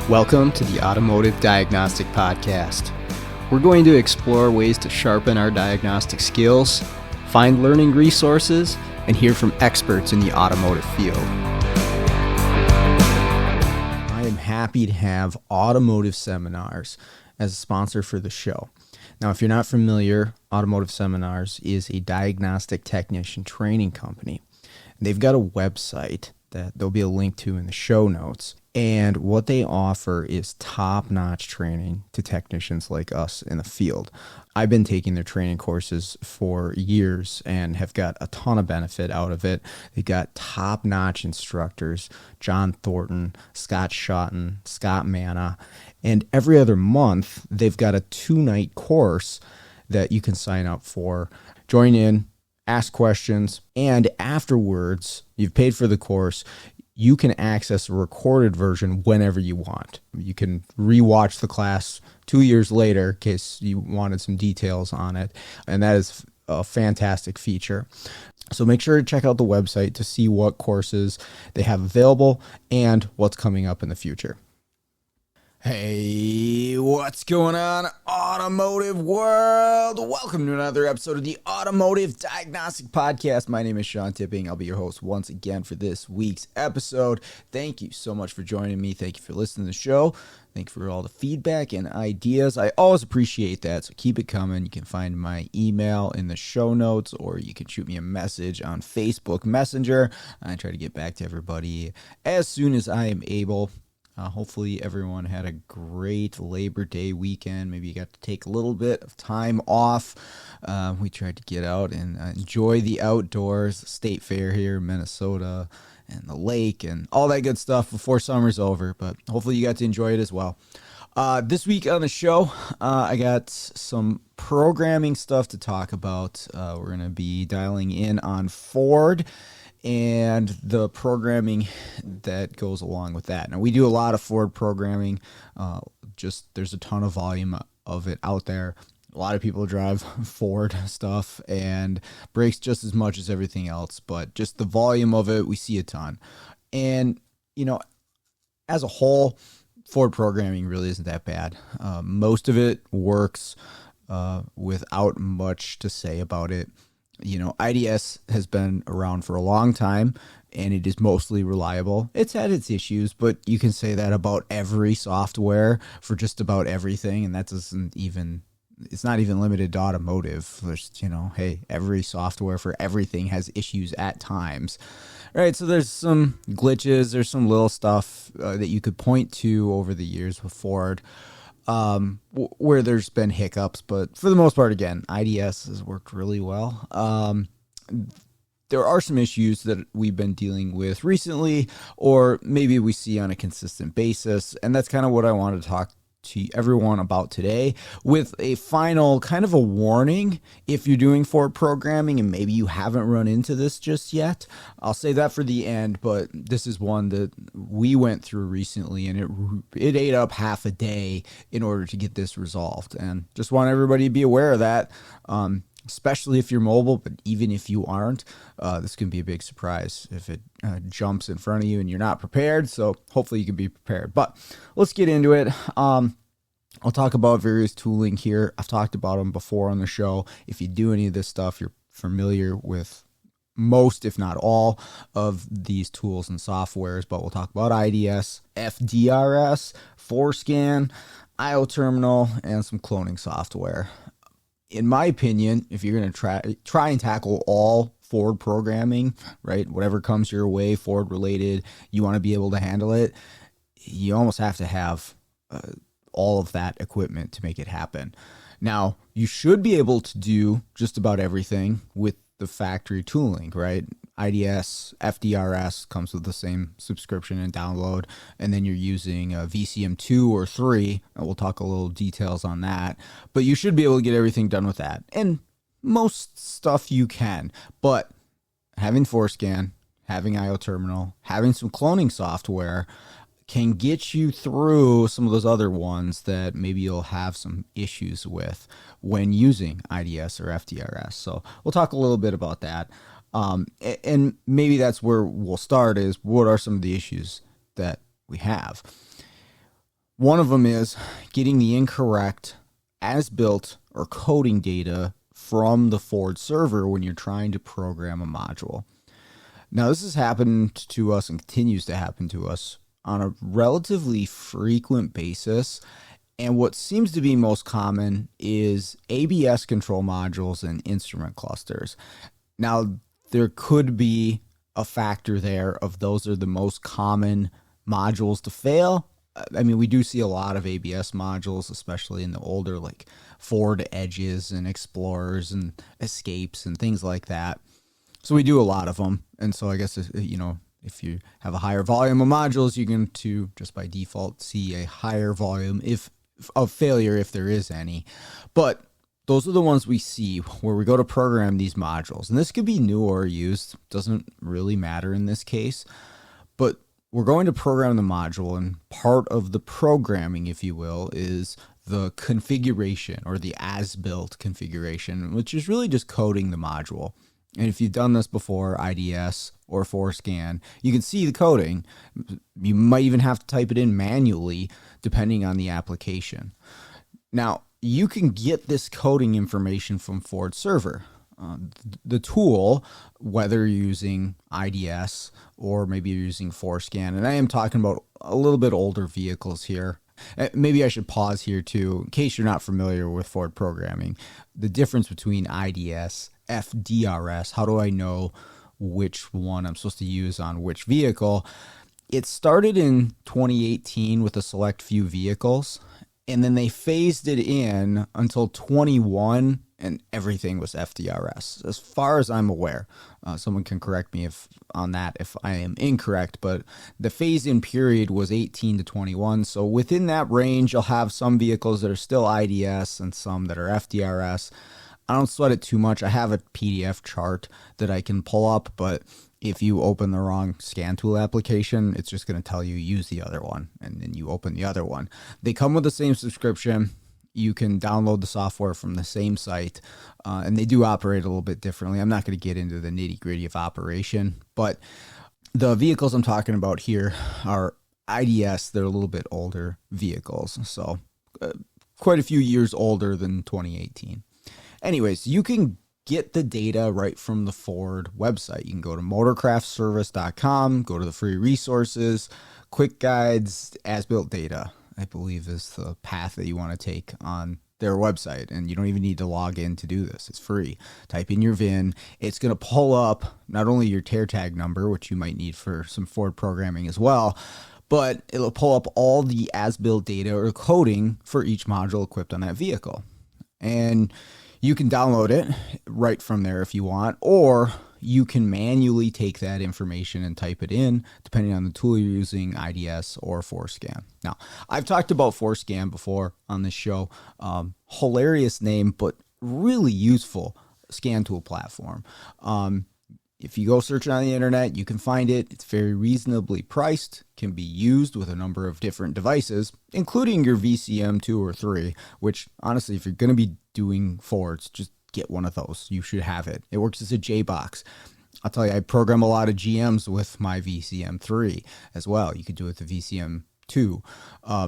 Welcome to the Automotive Diagnostic Podcast. We're going to explore ways to sharpen our diagnostic skills, find learning resources, and hear from experts in the automotive field. I am happy to have Automotive Seminars as a sponsor for the show. Now, if you're not familiar, Automotive Seminars is a diagnostic technician training company. They've got a website that there'll be a link to in the show notes. And what they offer is top-notch training to technicians like us in the field. I've been taking their training courses for years and have got a ton of benefit out of it. They've got top-notch instructors, John Thornton, Scott Shotton, Scott Manna, and every other month they've got a 2-night course that you can sign up for. Join in, ask questions, and afterwards, you've paid for the course, you can access a recorded version whenever you want. You can rewatch the class 2 years later in case you wanted some details on it. And that is a fantastic feature. So make sure to check out the website to see what courses they have available and what's coming up in the future. Hey, what's going on, automotive world? Welcome to another episode of the Automotive Diagnostic Podcast. My name is Sean Tipping. I'll be your host once again for this week's episode. Thank you so much for joining me. Thank you for listening to the show. Thank you for all the feedback and ideas. I always appreciate that, so keep it coming. You can find my email in the show notes, or you can shoot me a message on Facebook Messenger. I try to get back to everybody as soon as I am able. Hopefully everyone had a great Labor Day weekend. Maybe you got to take a little bit of time off. We tried to get out and enjoy the outdoors, State Fair here in Minnesota, and the lake, and all that good stuff before summer's over. But hopefully you got to enjoy it as well. This week on the show, I got some programming stuff to talk about. We're going to be dialing in on Ford and the programming that goes along with that. Now, we do a lot of Ford programming. There's a ton of volume of it out there. A lot of people drive Ford stuff and brakes just as much as everything else, but just the volume of it, we see a ton. And, as a whole, Ford programming really isn't that bad. Most of it works without much to say about it. IDS has been around for a long time, and it is mostly reliable. It's had its issues, but you can say that about every software for just about everything, and it's not even limited to automotive. There's, hey, every software for everything has issues at times. Right, so there's some glitches, there's some little stuff that you could point to over the years with Ford, where there's been hiccups, but for the most part, again, IDS has worked really well. There are some issues that we've been dealing with recently, or maybe we see on a consistent basis, and that's kind of what I wanted to talk to everyone about today, with a final kind of a warning if you're doing Ford programming and maybe you haven't run into this just yet. I'll say that for the end, but this is one that we went through recently, and it ate up half a day in order to get this resolved, and just want everybody to be aware of that, especially if you're mobile, but even if you aren't, this can be a big surprise if it jumps in front of you and you're not prepared. So hopefully you can be prepared. But let's get into it. I'll talk about various tooling here. I've talked about them before on the show. If you do any of this stuff, you're familiar with most, if not all, of these tools and softwares. But we'll talk about IDS, FDRS, Forescan, IO Terminal, and some cloning software. In my opinion, if you're going to try and tackle all Ford programming, right, whatever comes your way, Ford related, you want to be able to handle it, you almost have to have all of that equipment to make it happen. Now, you should be able to do just about everything with the factory tooling, right? IDS, FDRS comes with the same subscription and download, and then you're using VCM 2 or 3, and we'll talk a little details on that, but you should be able to get everything done with that, and most stuff you can, but having Forescan, having IO Terminal, having some cloning software can get you through some of those other ones that maybe you'll have some issues with when using IDS or FDRS. So we'll talk a little bit about that. And maybe that's where we'll start, is what are some of the issues that we have. One of them is getting the incorrect as-built or coding data from the Ford server when you're trying to program a module. Now, this has happened to us and continues to happen to us on a relatively frequent basis. And what seems to be most common is ABS control modules and instrument clusters. Now, there could be a factor there of those are the most common modules to fail. I mean, we do see a lot of ABS modules, especially in the older like Ford Edges and Explorers and Escapes and things like that. So we do a lot of them. And so I guess, if you have a higher volume of modules, you're going to just by default see a higher volume of failure if there is any. But those are the ones we see where we go to program these modules. And this could be new or used. Doesn't really matter in this case. But we're going to program the module, and part of the programming, if you will, is the configuration or the as-built configuration, which is really just coding the module. And if you've done this before, IDS or Forescan, you can see the coding. You might even have to type it in manually, depending on the application. Now, you can get this coding information from Ford server. The tool, whether you're using IDS or maybe you're using Forescan, and I am talking about a little bit older vehicles here. Maybe I should pause here too, in case you're not familiar with Ford programming. The difference between IDS, FDRS, how do I know which one I'm supposed to use on which vehicle? It started in 2018 with a select few vehicles, and then they phased it in until 21, and everything was FDRS, as far as I'm aware. Someone can correct me if I am incorrect, but the phase-in period was 18 to 21. So within that range, you'll have some vehicles that are still IDS and some that are FDRS. I don't sweat it too much. I have a PDF chart that I can pull up, but if you open the wrong scan tool application, it's just going to tell you use the other one, and then you open the other one. They come with the same subscription. You can download the software from the same site, and they do operate a little bit differently. I'm not going to get into the nitty-gritty of operation, but the vehicles I'm talking about here are IDS. They're a little bit older vehicles, so quite a few years older than 2018. Anyways, you can get the data right from the Ford website. You can go to motorcraftservice.com, go to the free resources, quick guides, as-built data, I believe is the path that you want to take on their website. And you don't even need to log in to do this. It's free. Type in your VIN. It's going to pull up not only your tear tag number, which you might need for some Ford programming as well, but it'll pull up all the as-built data or coding for each module equipped on that vehicle. And you can download it right from there if you want, or you can manually take that information and type it in, depending on the tool you're using, IDS or Forescan. Now, I've talked about Forescan before on this show. Hilarious name, but really useful scan tool platform. If you go searching on the internet, you can find it. It's very reasonably priced, can be used with a number of different devices, including your VCM 2 or 3, which honestly, if you're going to be doing Fords, just get one of those. You should have it. It works as a JBox. I'll tell you, I program a lot of GMs with my VCM 3 as well. You could do it with the VCM 2.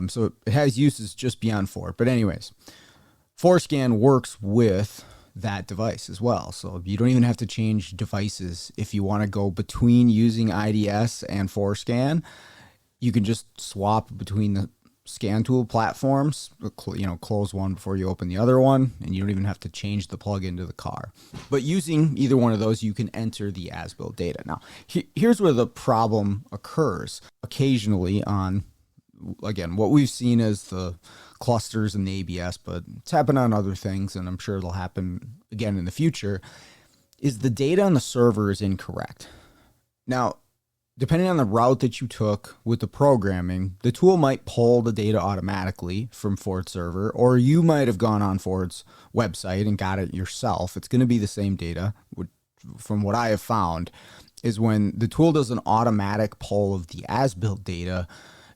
So it has uses just beyond Ford. But anyways, Forescan works with that device as well. So you don't even have to change devices if you want to go between using IDS and Forescan. You can just swap between the scan tool platforms, close one before you open the other one, and you don't even have to change the plug into the car. But using either one of those, you can enter the as-built data. Now, here's where the problem occurs. Occasionally on, again, what we've seen as the clusters and the ABS, but it's happened on other things, and I'm sure it'll happen again in the future, is the data on the server is incorrect. Now, depending on the route that you took with the programming, the tool might pull the data automatically from Ford server, or you might have gone on Ford's website and got it yourself. It's going to be the same data. From what I have found, is when the tool does an automatic pull of the as-built data,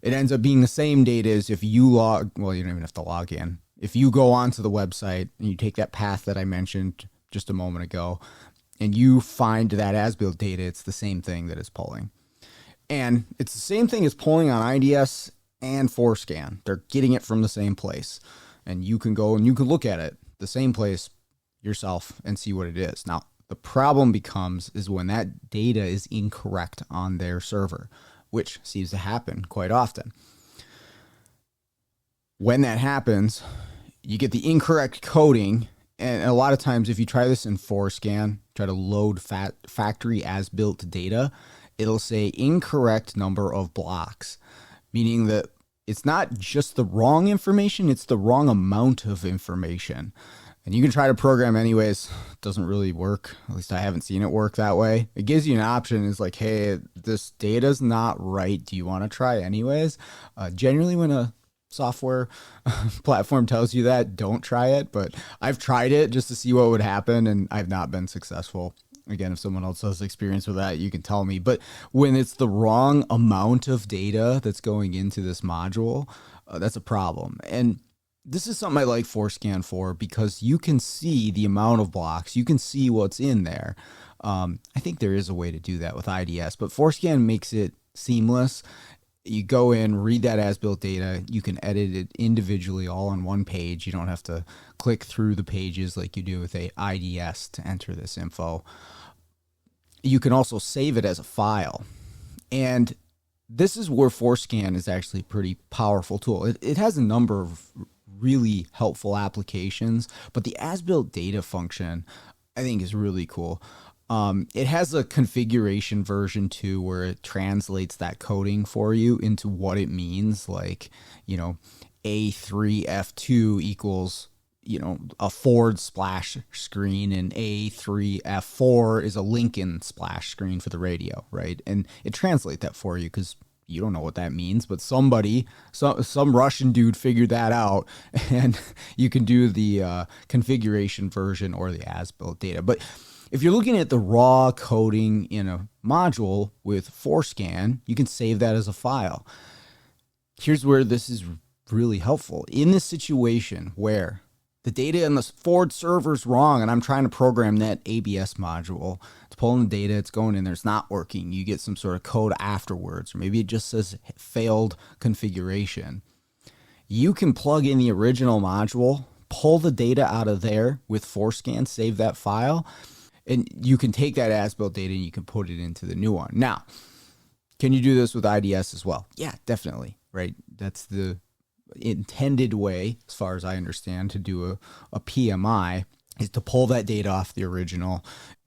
it ends up being the same data as if you well, you don't even have to log in. If you go onto the website and you take that path that I mentioned just a moment ago and you find that as-built data, it's the same thing that it's pulling. And it's the same thing as pulling on IDS and Forescan. They're getting it from the same place. And you can go and you can look at it, the same place yourself, and see what it is. Now, the problem is when that data is incorrect on their server, which seems to happen quite often. When that happens, you get the incorrect coding. And a lot of times, if you try this in Forescan, try to load factory as-built data, it'll say incorrect number of blocks, meaning that it's not just the wrong information, it's the wrong amount of information. And you can try to program anyways. It doesn't really work. At least I haven't seen it work that way. It gives you an option. It's like, hey, this data's not right. Do you want to try anyways? Generally, when a software platform tells you that, don't try it. But I've tried it just to see what would happen, and I've not been successful. Again, if someone else has experience with that, you can tell me. But when it's the wrong amount of data that's going into this module, that's a problem. And this is something I like Forescan for because you can see the amount of blocks. You can see what's in there. I think there is a way to do that with IDS, but Forescan makes it seamless. You go in, read that as-built data. You can edit it individually all on one page. You don't have to click through the pages like you do with a IDS to enter this info. You can also save it as a file. And this is where Forescan is actually a pretty powerful tool. It has a number of really helpful applications, but the as-built data function, I think, is really cool. It has a configuration version too, where it translates that coding for you into what it means. Like, A3F2 equals, a Ford splash screen, and A3F4 is a Lincoln splash screen for the radio, right? And it translates that for you because you don't know what that means, but some Russian dude figured that out, and you can do the configuration version or the as-built data. But if you're looking at the raw coding in a module with Forescan, you can save that as a file. Here's where this is really helpful. In this situation where the data in the Ford server is wrong and I'm trying to program that ABS module, it's pulling the data, it's going in there, it's not working. You get some sort of code afterwards, or maybe it just says failed configuration. You can plug in the original module, pull the data out of there with Forescan, save that file, and you can take that as-built data and you can put it into the new one. Now, can you do this with IDS as well? Yeah, definitely, right? That's the intended way, as far as I understand, to do a PMI is to pull that data off the original.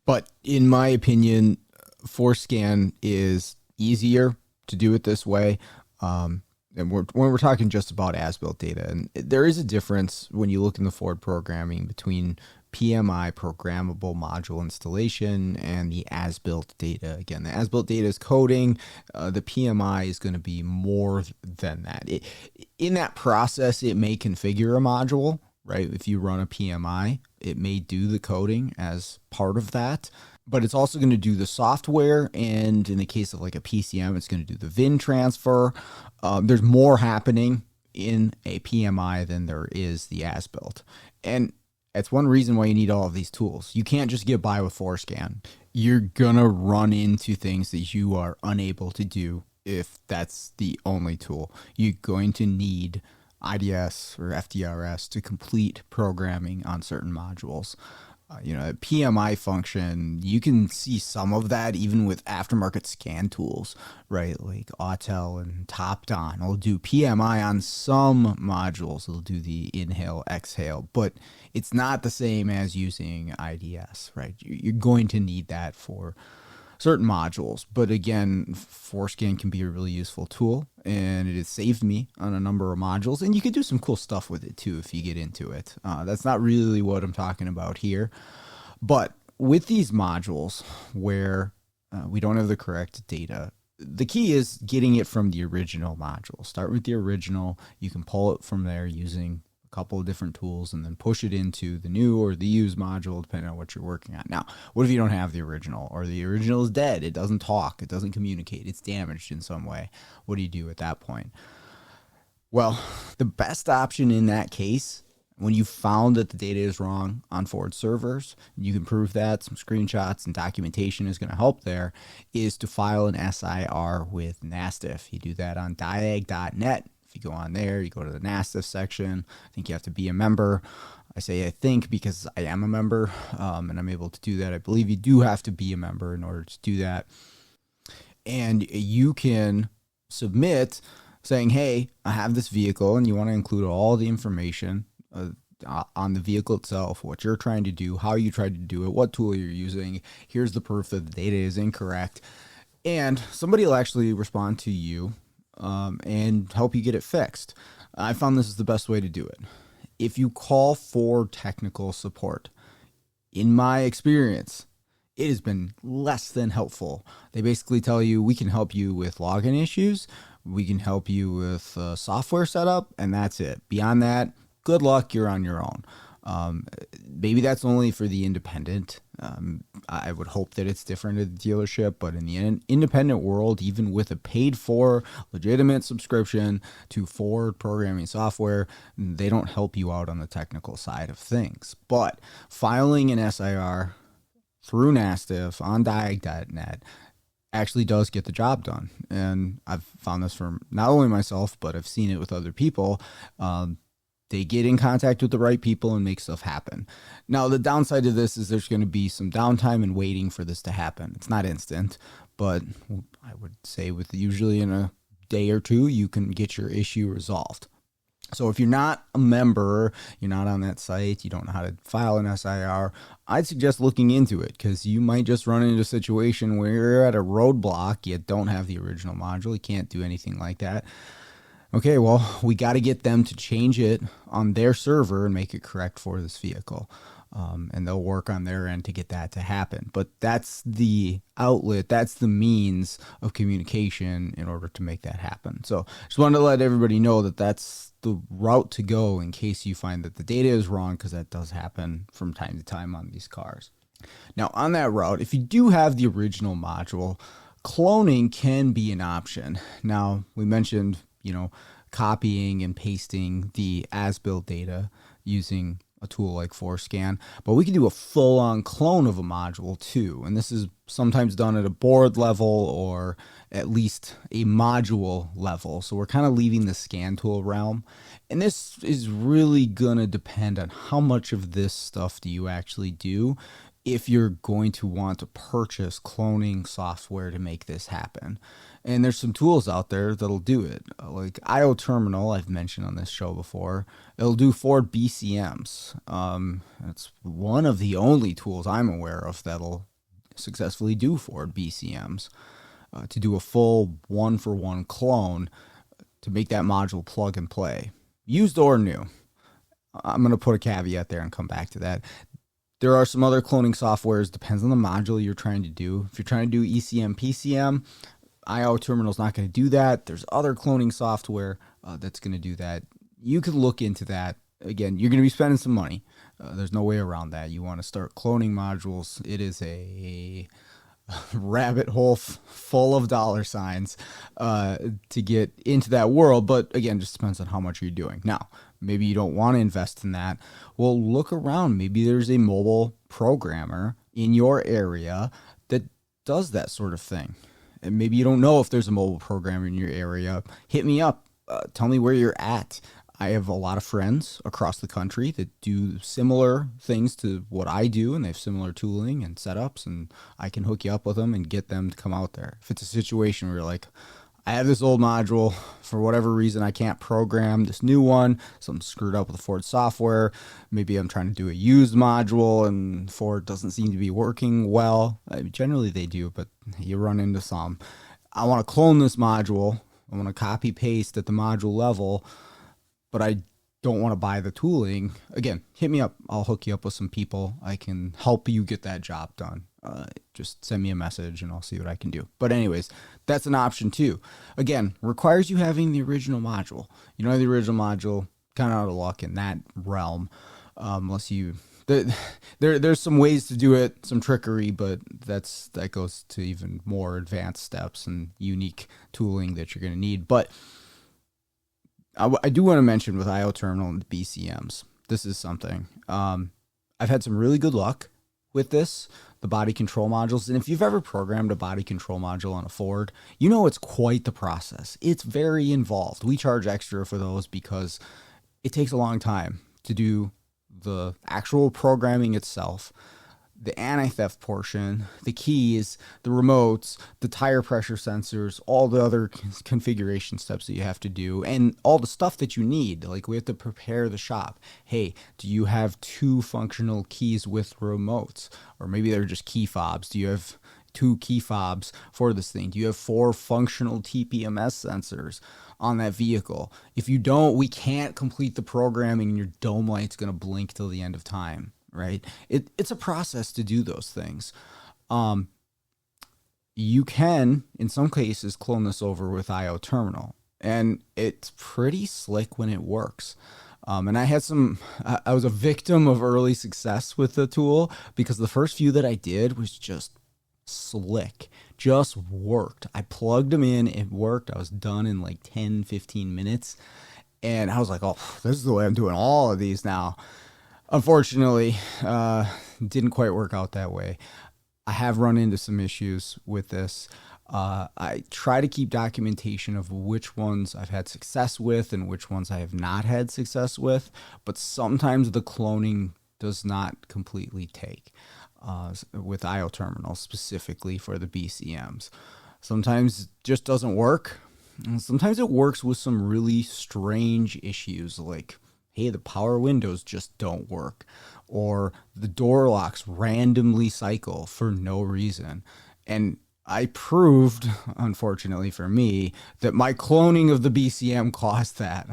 But in my opinion, Forescan is easier to do it this way. And when we're talking just about as-built data, and there is a difference when you look in the Ford programming between PMI, programmable module installation, and the as-built data. Again, the as-built data is coding. The PMI is going to be more than that. In that process, it may configure a module, right? If you run a PMI, it may do the coding as part of that. But it's also going to do the software, and in the case of like a PCM, it's going to do the VIN transfer. There's more happening in a PMI than there is the as-built. And that's one reason why you need all of these tools. You can't just get by with Forescan. You're going to run into things that you are unable to do if that's the only tool. You're going to need IDS or FDRS to complete programming on certain modules. A PMI function, you can see some of that even with aftermarket scan tools, right? Like Autel and TopDon will do PMI on some modules. It'll do the inhale, exhale, but it's not the same as using IDS, right? You're going to need that for certain modules. But again, Forescan can be a really useful tool, and it has saved me on a number of modules. And you can do some cool stuff with it too if you get into it. That's not really what I'm talking about here. But with these modules where we don't have the correct data, the key is getting it from the original module. Start with the original. You can pull it from there using couple of different tools, and then push it into the new or the used module, depending on what you're working on. Now, what if you don't have the original, or the original is dead? It doesn't talk. It doesn't communicate. It's damaged in some way. What do you do at that point? Well, the best option in that case, when you found that the data is wrong on Ford servers, you can prove that, some screenshots and documentation is going to help there, is to file an SIR with NASTIF. You do that on diag.net. If you go on there, you go to the NASTIF section. I think you have to be a member. I say I think because I am a member, and I'm able to do that. I believe you do have to be a member in order to do that. And you can submit saying, hey, I have this vehicle, and you want to include all the information on the vehicle itself, what you're trying to do, how you tried to do it, what tool you're using. Here's the proof that the data is incorrect. And somebody will actually respond to you and help you get it fixed. I found this is the best way to do it. If you call for technical support, in my experience, it has been less than helpful. They basically tell you, we can help you with login issues, we can help you with software setup, and that's it. Beyond that, good luck, you're on your own. Maybe that's only for the independent. I would hope that it's different at the dealership, but in the independent world, even with a paid for legitimate subscription to Ford programming software, they don't help you out on the technical side of things. But filing an SIR through NASTIF on diag.net actually does get the job done. And I've found this from not only myself, but I've seen it with other people. They get in contact with the right people and make stuff happen. Now, the downside to this is there's going to be some downtime and waiting for this to happen. It's not instant, but I would say with usually in a day or two, you can get your issue resolved. So if you're not a member, you're not on that site, you don't know how to file an SIR, I'd suggest looking into it, because you might just run into a situation where you're at a roadblock, you don't have the original module, you can't do anything like that. Okay, well, we got to get them to change it on their server and make it correct for this vehicle. And they'll work on their end to get that to happen. But that's the outlet, that's the means of communication in order to make that happen. So just wanted to let everybody know that that's the route to go in case you find that the data is wrong, because that does happen from time to time on these cars. Now, on that route, if you do have the original module, cloning can be an option. Now, we mentioned, copying and pasting the as-built data using a tool like Forescan, but we can do a full-on clone of a module too. And this is sometimes done at a board level or at least a module level. So we're kind of leaving the scan tool realm. And this is really going to depend on how much of this stuff do you actually do if you're going to want to purchase cloning software to make this happen. And there's some tools out there that'll do it. Like IO Terminal, I've mentioned on this show before. It'll do Ford BCMs. It's one of the only tools I'm aware of that'll successfully do Ford BCMs. To do a full one-for-one clone to make that module plug and play. Used or new. I'm going to put a caveat there and come back to that. There are some other cloning softwares, depends on the module you're trying to do. If you're trying to do ECM, PCM, IO Terminal is not going to do that. There's other cloning software that's going to do that. You could look into that. Again, you're going to be spending some money. There's no way around that. You want to start cloning modules. It is a rabbit hole full of dollar signs to get into that world. But again, just depends on how much you're doing. Now, maybe you don't want to invest in that. Well, look around. Maybe there's a mobile programmer in your area that does that sort of thing. And maybe you don't know if there's a mobile programmer in your area. Hit me up. Tell me where you're at. I have a lot of friends across the country that do similar things to what I do, and they have similar tooling and setups, and I can hook you up with them and get them to come out there. If it's a situation where you're like, I have this old module, for whatever reason I can't program this new one, something screwed up with the Ford software, maybe I'm trying to do a used module and Ford doesn't seem to be working well. Generally they do, but you run into some. I want to clone this module, I want to copy paste at the module level, but I don't want to buy the tooling. Again, hit me up. I'll hook you up with some people. I can help you get that job done. Just send me a message and I'll see what I can do. But anyways, that's an option too. Again, requires you having the original module. You don't have the original module, kind of out of luck in that realm, unless you there's some ways to do it, some trickery, but that goes to even more advanced steps and unique tooling that you're going to need. But I do want to mention with IO terminal and the BCMs, this is something I've had some really good luck with this, the body control modules. And if you've ever programmed a body control module on a Ford, you know it's quite the process. It's very involved. We charge extra for those because it takes a long time to do the actual programming itself, the anti-theft portion, the keys, the remotes, the tire pressure sensors, all the other configuration steps that you have to do, and all the stuff that you need. Like, we have to prepare the shop. Hey, do you have 2 functional keys with remotes? Or maybe they're just key fobs. Do you have 2 key fobs for this thing? Do you have 4 functional TPMS sensors on that vehicle? If you don't, we can't complete the programming and your dome light's going to blink till the end of time, right? It's a process to do those things. You can, in some cases, clone this over with IO terminal, and it's pretty slick when it works. And I was a victim of early success with the tool because the first few that I did was just slick, just worked. I plugged them in, it worked. I was done in like 10, 15 minutes. And I was like, oh, this is the way I'm doing all of these now. Unfortunately, didn't quite work out that way. I have run into some issues with this. I try to keep documentation of which ones I've had success with and which ones I have not had success with, but sometimes the cloning does not completely take with IO terminals, specifically for the BCMs. Sometimes it just doesn't work. And sometimes it works with some really strange issues like, hey, the power windows just don't work, or the door locks randomly cycle for no reason. And I proved, unfortunately for me, that my cloning of the BCM caused that.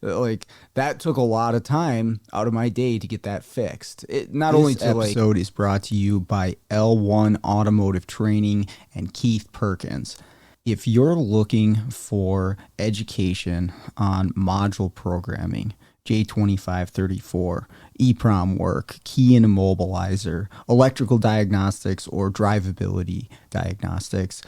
Like, that took a lot of time out of my day to get that fixed. This episode is brought to you by L1 Automotive Training and Keith Perkins. If you're looking for education on module programming, J2534, EEPROM work, key and immobilizer, electrical diagnostics, or drivability diagnostics,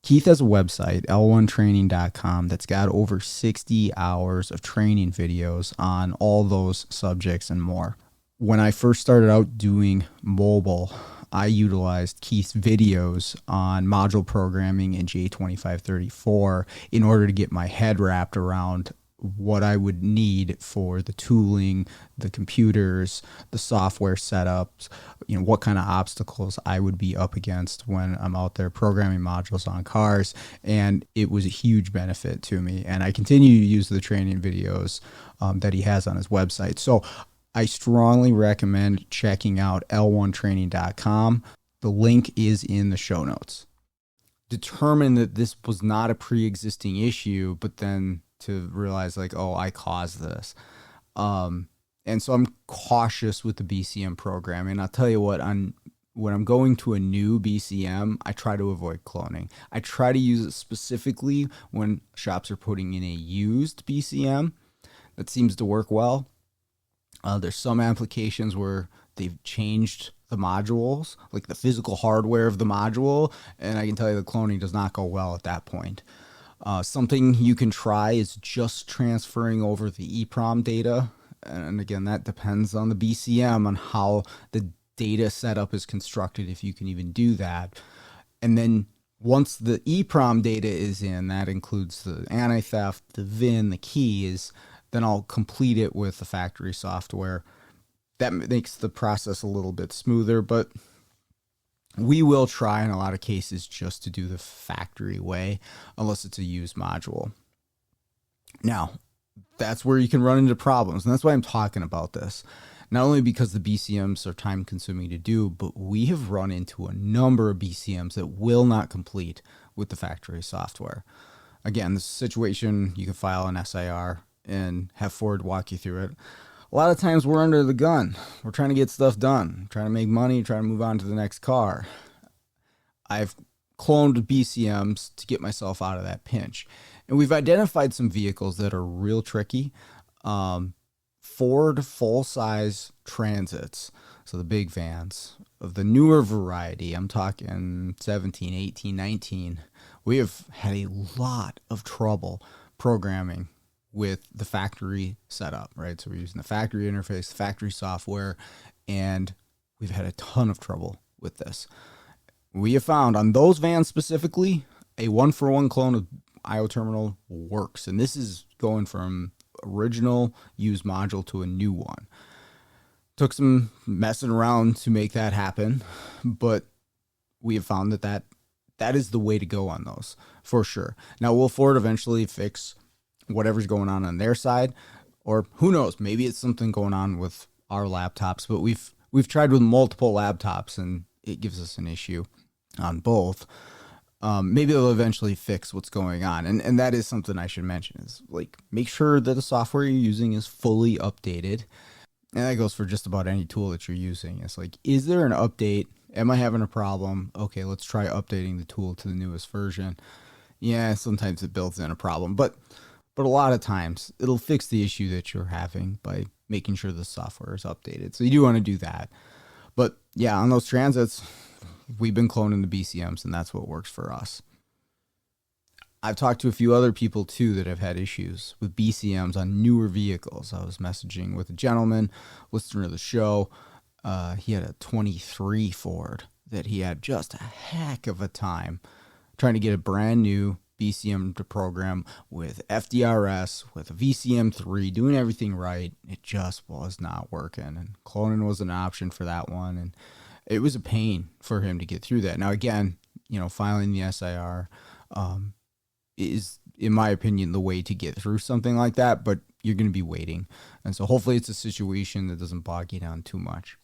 Keith has a website, l1training.com, that's got over 60 hours of training videos on all those subjects and more. When I first started out doing mobile, I utilized Keith's videos on module programming in J2534 in order to get my head wrapped around what I would need for the tooling, the computers, the software setups, what kind of obstacles I would be up against when I'm out there programming modules on cars. And it was a huge benefit to me. And I continue to use the training videos that he has on his website. So I strongly recommend checking out l1training.com. The link is in the show notes. Determine that this was not a pre-existing issue, but then to realize like, oh, I caused this. And so I'm cautious with the BCM programming. I'll tell you what, when I'm going to a new BCM, I try to avoid cloning. I try to use it specifically when shops are putting in a used BCM. That seems to work well. There's some applications where they've changed the modules, like the physical hardware of the module, and I can tell you the cloning does not go well at that point. Something you can try is just transferring over the EEPROM data. And again, that depends on the BCM, on how the data setup is constructed, if you can even do that. And then once the EEPROM data is in, that includes the anti-theft, the VIN, the keys, then I'll complete it with the factory software. That makes the process a little bit smoother, but we will try in a lot of cases just to do the factory way, unless it's a used module. Now, that's where you can run into problems, and that's why I'm talking about this. Not only because the BCMs are time consuming to do, but we have run into a number of BCMs that will not complete with the factory software. Again, this situation, you can file an SIR and have Ford walk you through it. A lot of times we're under the gun. We're trying to get stuff done, trying to make money, trying to move on to the next car. I've cloned BCMs to get myself out of that pinch. And we've identified some vehicles that are real tricky. Ford full-size Transits, so the big vans of the newer variety, I'm talking 17, 18, 19, we have had a lot of trouble programming with the factory setup, right? So we're using the factory interface, factory software, and we've had a ton of trouble with this. We have found on those vans specifically, a one-for-one clone of IO terminal works. And this is going from original used module to a new one. Took some messing around to make that happen, but we have found that is the way to go on those for sure. Now, will Ford eventually fix whatever's going on their side, or who knows, maybe it's something going on with our laptops, but we've tried with multiple laptops and it gives us an issue on both. Maybe they'll eventually fix what's going on. And that is something I should mention is like, make sure that the software you're using is fully updated. And that goes for just about any tool that you're using. It's like, is there an update? Am I having a problem? Okay, let's try updating the tool to the newest version. Yeah, sometimes it builds in a problem, but a lot of times it'll fix the issue that you're having by making sure the software is updated. So you do want to do that. But yeah, on those Transits, we've been cloning the BCMs, and that's what works for us. I've talked to a few other people too that have had issues with BCMs on newer vehicles. I was messaging with a gentleman, listener of the show. He had a 23 Ford that he had just a heck of a time trying to get a brand new BCM to program with FDRS, with a VCM3, doing everything right. It just was not working, and cloning was an option for that one, and it was a pain for him to get through that. Now, again, filing the SIR is, in my opinion, the way to get through something like that, but you're going to be waiting. And so hopefully it's a situation that doesn't bog you down too much.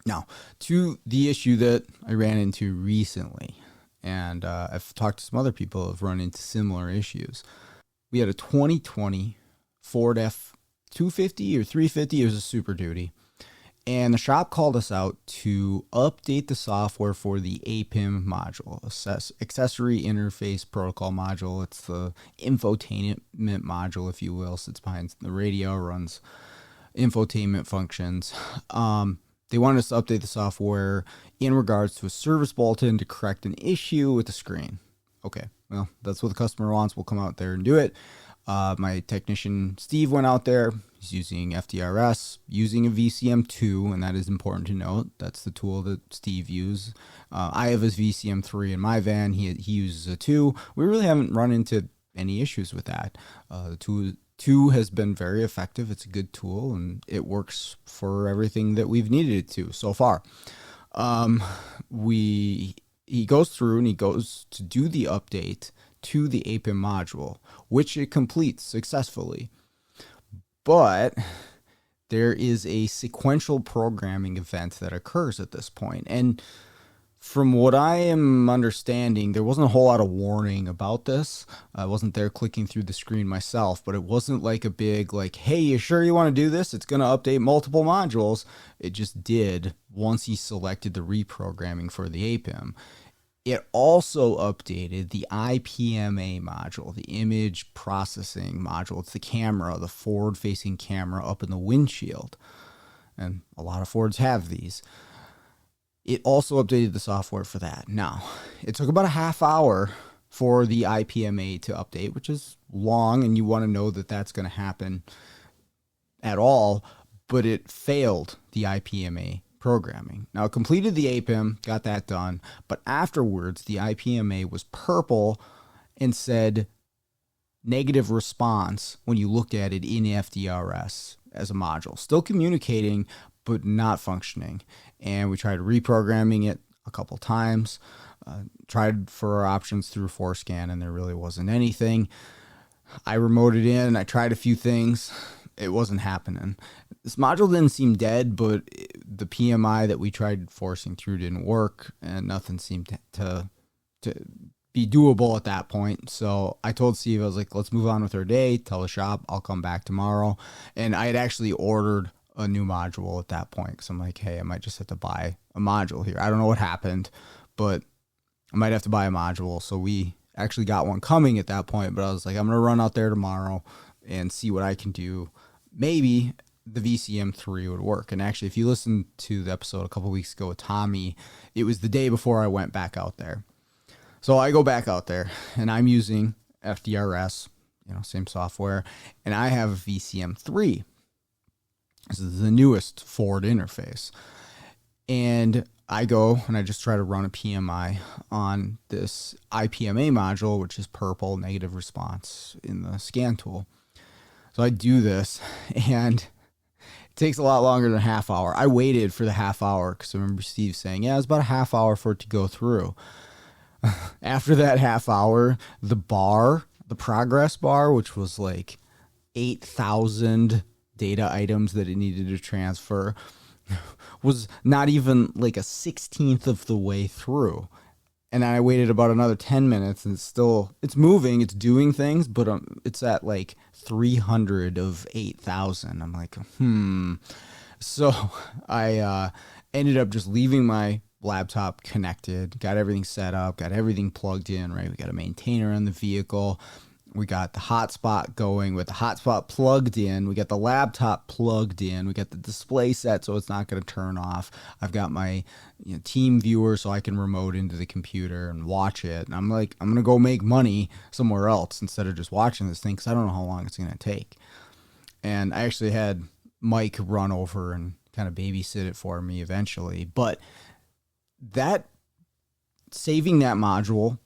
Now, to the issue that I ran into recently, and I've talked to some other people who have run into similar issues. We had a 2020 Ford F250 or 350. It was a Super Duty. And the shop called us out to update the software for the APIM module, Accessory Interface Protocol module. It's the infotainment module, if you will, sits behind the radio, runs infotainment functions. They wanted us to update the software in regards to a service bulletin to correct an issue with the screen. Okay, well, that's what the customer wants. We'll come out there and do it. My technician, Steve, went out there. He's using FDRS, using a VCM2, and that is important to note. That's the tool that Steve used. I have his VCM3 in my van. He uses a 2. We really haven't run into any issues with that. The 2 has been very effective. It's a good tool, and it works for everything that we've needed it to so far. He goes through and he goes to do the update to the APIM module, which it completes successfully. But there is a sequential programming event that occurs at this point. And from what I am understanding, there wasn't a whole lot of warning about this. I wasn't there clicking through the screen myself, but it wasn't like a big, hey, you sure you want to do this? It's going to update multiple modules. It just did once he selected the reprogramming for the APIM. It also updated the IPMA module, the image processing module. It's the camera, the forward-facing camera up in the windshield. And a lot of Fords have these. It also updated the software for that. Now, it took about a half hour for the IPMA to update, which is long, and you want to know that that's going to happen at all, but it failed the IPMA programming. Now, it completed the APIM, got that done, but afterwards, the IPMA was purple and said negative response when you looked at it in FDRS as a module. Still communicating, but not functioning. And we tried reprogramming it a couple times, tried for our options through Forescan, and there really wasn't anything. I remoted in, I tried a few things. It wasn't happening. This module didn't seem dead, but the PMI that we tried forcing through didn't work, and nothing seemed to be doable at that point. So I told Steve, I was like, let's move on with our day, tell the shop I'll come back tomorrow. And I had actually ordered a new module at that point, because I'm like, hey, I might just have to buy a module here. I don't know what happened, but I might have to buy a module. So we actually got one coming at that point, but I was like, I'm going to run out there tomorrow and see what I can do. Maybe the VCM3 would work. And actually, if you listen to the episode a couple weeks ago with Tommy, it was the day before I went back out there. So I go back out there and I'm using FDRS, same software, and I have a VCM3. This is the newest Ford interface. And I go and I just try to run a PMI on this IPMA module, which is purple, negative response in the scan tool. So I do this and it takes a lot longer than a half hour. I waited for the half hour because I remember Steve saying, it was about a half hour for it to go through. After that half hour, the progress bar, which was like 8,000 data items that it needed to transfer, was not even like a 16th of the way through. And I waited about another 10 minutes and it's moving, it's doing things, but it's at like 300 of 8,000. I'm like, So I ended up just leaving my laptop connected, got everything set up, got everything plugged in, right? We got a maintainer on the vehicle. We got the hotspot going with the hotspot plugged in. We got the laptop plugged in. We got the display set so it's not going to turn off. I've got my team viewer so I can remote into the computer and watch it. And I'm like, I'm going to go make money somewhere else instead of just watching this thing because I don't know how long it's going to take. And I actually had Mike run over and kind of babysit it for me eventually. But that saving that module,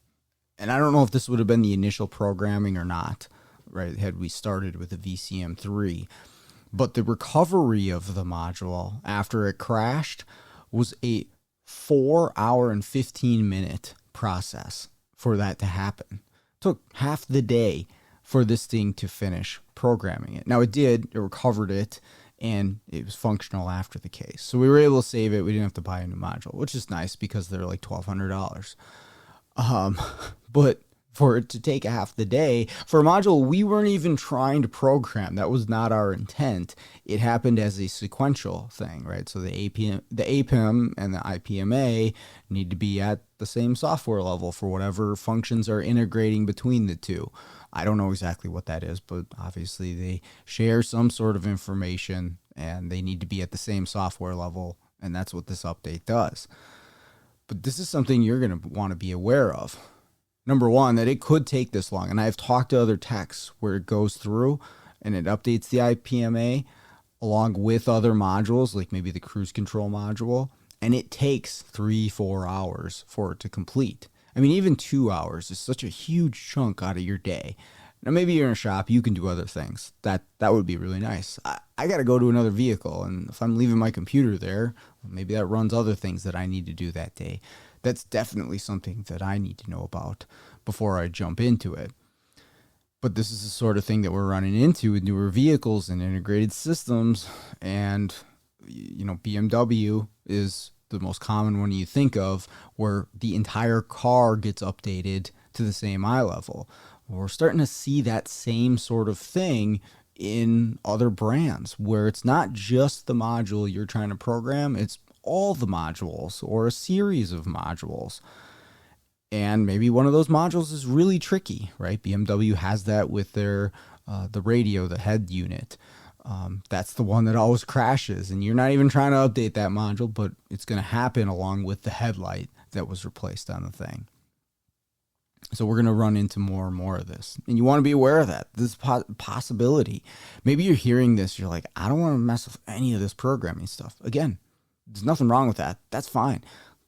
and I don't know if this would have been the initial programming or not, right, had we started with the VCM3, but the recovery of the module after it crashed was a 4 hour and 15 minute process for that to happen. It took half the day for this thing to finish programming it. Now it recovered it, and it was functional after the case. So we were able to save it. We didn't have to buy a new module, which is nice because they're like $1,200. But for it to take half the day, for a module we weren't even trying to program, that was not our intent. It happened as a sequential thing, right? So the APIM and the IPMA need to be at the same software level for whatever functions are integrating between the two. I don't know exactly what that is, but obviously they share some sort of information and they need to be at the same software level, and that's what this update does. But this is something you're going to want to be aware of. Number one, that it could take this long, and I've talked to other techs where it goes through and it updates the IPMA along with other modules, like maybe the cruise control module, and it takes 3-4 hours for it to complete. I mean, even 2 hours is such a huge chunk out of your day. Now, maybe you're in a shop, you can do other things. That would be really nice. I got to go to another vehicle, and if I'm leaving my computer there, maybe that runs other things that I need to do that day. That's definitely something that I need to know about before I jump into it. But this is the sort of thing that we're running into with newer vehicles and integrated systems, and BMW is the most common one you think of, where the entire car gets updated to the same eye level. We're starting to see that same sort of thing in other brands, where it's not just the module you're trying to program, it's all the modules or a series of modules. And maybe one of those modules is really tricky, right? BMW has that with their the radio, the head unit. That's the one that always crashes, and you're not even trying to update that module, but it's going to happen along with the headlight that was replaced on the thing. So we're going to run into more and more of this, and you want to be aware of that. This possibility. Maybe you're hearing this, you're like, I don't want to mess with any of this programming stuff. Again, there's nothing wrong with that. That's fine.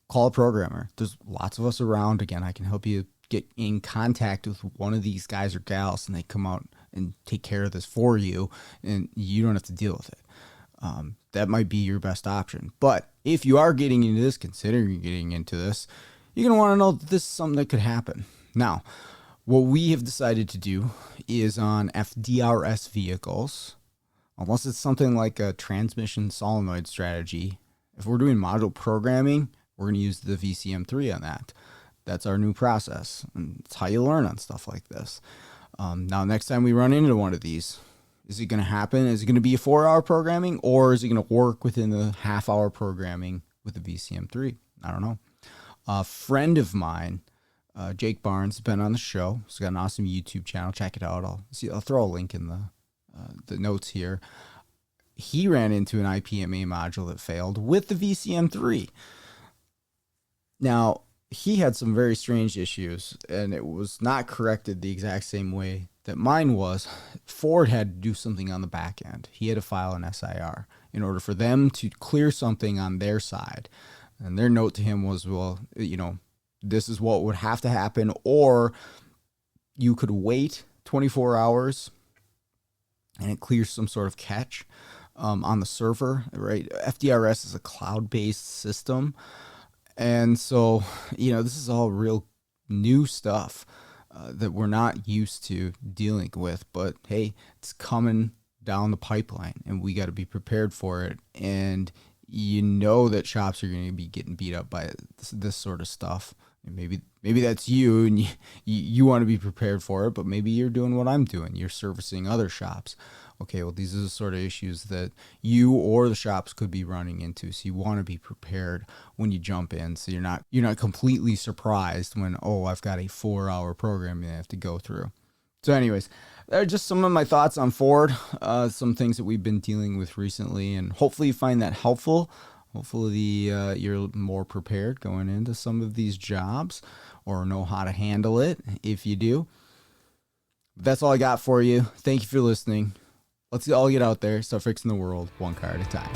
Call a programmer. There's lots of us around. Again, I can help you get in contact with one of these guys or gals, and they come out and take care of this for you, and you don't have to deal with it. That might be your best option. But if you are getting into this, considering getting into this, you're going to want to know that this is something that could happen. Now, what we have decided to do is on FDRS vehicles, unless it's something like a transmission solenoid strategy, if we're doing module programming, we're going to use the VCM3 on that. That's our new process, and it's how you learn on stuff like this. Now, next time we run into one of these, is it going to happen? Is it going to be a 4-hour programming, or is it going to work within the half-hour programming with the VCM3? I don't know. A friend of mine Jake Barnes has been on the show. He's got an awesome YouTube channel. Check it out. I'll throw a link in the notes here. He ran into an IPMA module that failed with the VCM3. Now, he had some very strange issues, and it was not corrected the exact same way that mine was. Ford had to do something on the back end. He had to file an SIR in order for them to clear something on their side. And their note to him was, well, this is what would have to happen, or you could wait 24 hours and it clears some sort of catch on the server, right? FDRS is a cloud-based system. And so, this is all real new stuff that we're not used to dealing with. But hey, it's coming down the pipeline, and we got to be prepared for it. And that shops are going to be getting beat up by this sort of stuff. And maybe that's you, and you want to be prepared for it. But maybe you're doing what I'm doing. You're servicing other shops. Okay, well, these are the sort of issues that you or the shops could be running into. So you want to be prepared when you jump in, so you're not completely surprised when, I've got a 4-hour program that I have to go through. So anyways, there are just some of my thoughts on Ford, some things that we've been dealing with recently, and hopefully you find that helpful. Hopefully you're more prepared going into some of these jobs, or know how to handle it if you do. But that's all I got for you. Thank you for listening. Let's all get out there, start fixing the world one car at a time.